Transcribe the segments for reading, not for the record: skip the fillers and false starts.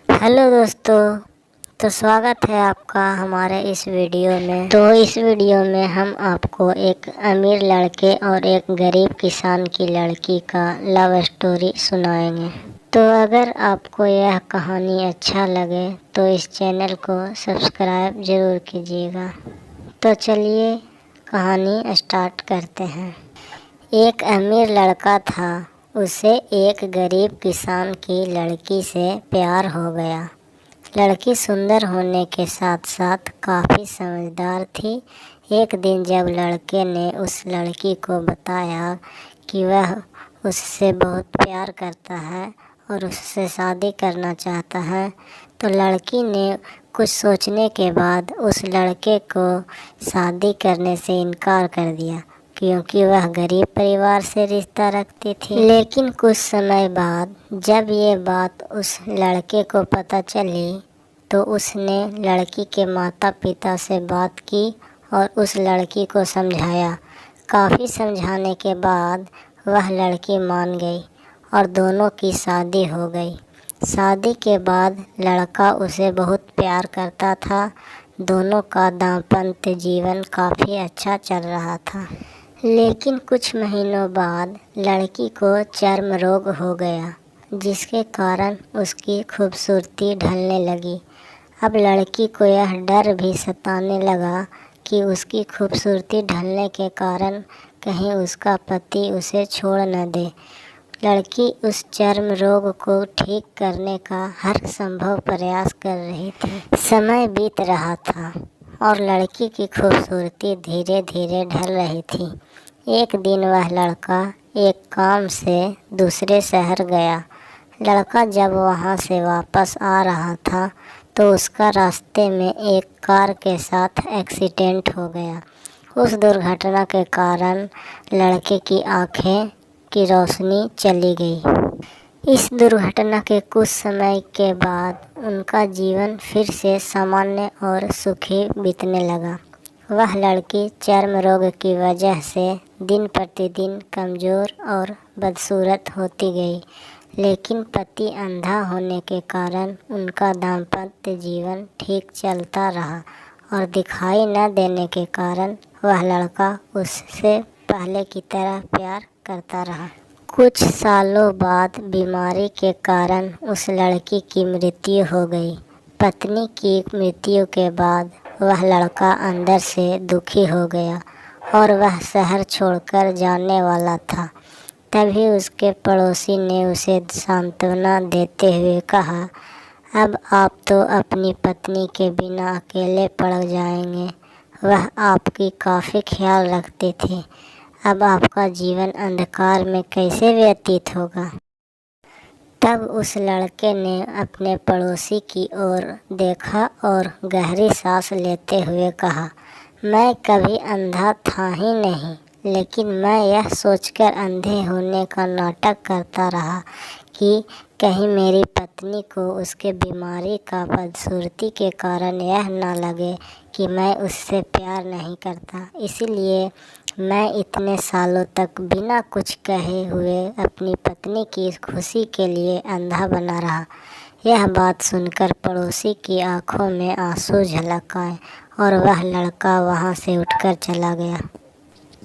Hello दोस्तों, तो स्वागत है आपका हमारे इस वीडियो में। तो इस वीडियो में हम आपको एक अमीर लड़के और एक गरीब किसान की लड़की का लव स्टोरी सुनाएंगे। तो अगर आपको यह कहानी अच्छा लगे तो इस चैनल को सब्सक्राइब ज़रूर कीजिएगा। तो चलिए कहानी स्टार्ट करते हैं। एक अमीर लड़का था, उसे एक गरीब किसान की लड़की से प्यार हो गया। लड़की सुंदर होने के साथ साथ काफ़ी समझदार थी। एक दिन जब लड़के ने उस लड़की को बताया कि वह उससे बहुत प्यार करता है और उससे शादी करना चाहता है, तो लड़की ने कुछ सोचने के बाद उस लड़के को शादी करने से इनकार कर दिया, क्योंकि वह गरीब परिवार से रिश्ता रखती थी। लेकिन कुछ समय बाद जब ये बात उस लड़के को पता चली, तो उसने लड़की के माता पिता से बात की और उस लड़की को समझाया। काफ़ी समझाने के बाद वह लड़की मान गई और दोनों की शादी हो गई। शादी के बाद लड़का उसे बहुत प्यार करता था। दोनों का दाम्पत्य जीवन काफ़ी अच्छा चल रहा था। लेकिन कुछ महीनों बाद लड़की को चर्म रोग हो गया, जिसके कारण उसकी खूबसूरती ढलने लगी। अब लड़की को यह डर भी सताने लगा कि उसकी खूबसूरती ढलने के कारण कहीं उसका पति उसे छोड़ न दे। लड़की उस चर्म रोग को ठीक करने का हर संभव प्रयास कर रही थी। समय बीत रहा था और लड़की की खूबसूरती धीरे धीरे ढल रही थी। एक दिन वह लड़का एक काम से दूसरे शहर गया। लड़का जब वहां से वापस आ रहा था तो उसका रास्ते में एक कार के साथ एक्सीडेंट हो गया। उस दुर्घटना के कारण लड़के की आंखें की रोशनी चली गई। इस दुर्घटना के कुछ समय के बाद उनका जीवन फिर से सामान्य और सुखी बीतने लगा। वह लड़की चर्म रोग की वजह से दिन प्रतिदिन कमज़ोर और बदसूरत होती गई, लेकिन पति अंधा होने के कारण उनका दाम्पत्य जीवन ठीक चलता रहा और दिखाई न देने के कारण वह लड़का उससे पहले की तरह प्यार करता रहा। कुछ सालों बाद बीमारी के कारण उस लड़की की मृत्यु हो गई। पत्नी की मृत्यु के बाद वह लड़का अंदर से दुखी हो गया और वह शहर छोड़कर जाने वाला था। तभी उसके पड़ोसी ने उसे सांत्वना देते हुए कहा, अब आप तो अपनी पत्नी के बिना अकेले पड़ जाएंगे। वह आपकी काफ़ी ख्याल रखती थी। अब आपका जीवन अंधकार में कैसे व्यतीत होगा। तब उस लड़के ने अपने पड़ोसी की ओर देखा और गहरी सांस लेते हुए कहा, मैं कभी अंधा था ही नहीं, लेकिन मैं यह सोचकर अंधे होने का नाटक करता रहा कि कहीं मेरी पत्नी को उसके बीमारी का बदसूरती के कारण यह ना लगे कि मैं उससे प्यार नहीं करता। इसीलिए मैं इतने सालों तक बिना कुछ कहे हुए अपनी पत्नी की खुशी के लिए अंधा बना रहा। यह बात सुनकर पड़ोसी की आंखों में आंसू झलक आए और वह लड़का वहां से उठकर चला गया।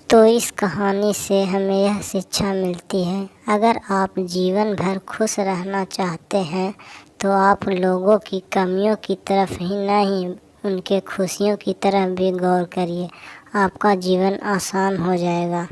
तो इस कहानी से हमें यह शिक्षा मिलती है, अगर आप जीवन भर खुश रहना चाहते हैं तो आप लोगों की कमियों की तरफ ही नहीं, उनके खुशियों की तरफ भी गौर करिए। आपका जीवन आसान हो जाएगा।